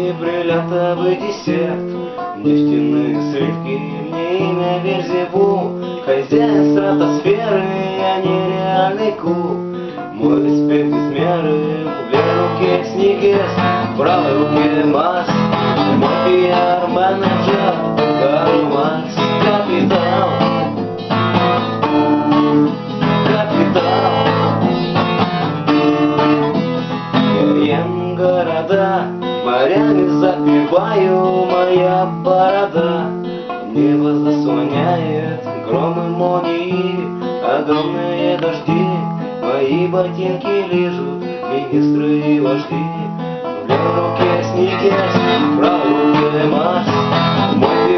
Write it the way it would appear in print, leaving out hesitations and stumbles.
жизни бриллиантовый десерт, нефтяные сливки, мне имя Вельзевул. Хозяин стратосферы, я нереальный куб. Мой респект без меры, в левой руке сникерс, в правой руке Марс. Мой пиар-менеджер, Карл Маркс. Капитал, капитал. Я ем города, морями запиваю, моя борода. Небо заслоняет громы молнии, огромные дожди. Мои ботинки лижут министры и вожди. В левой руке сникерс, в правой руке Марс. Мой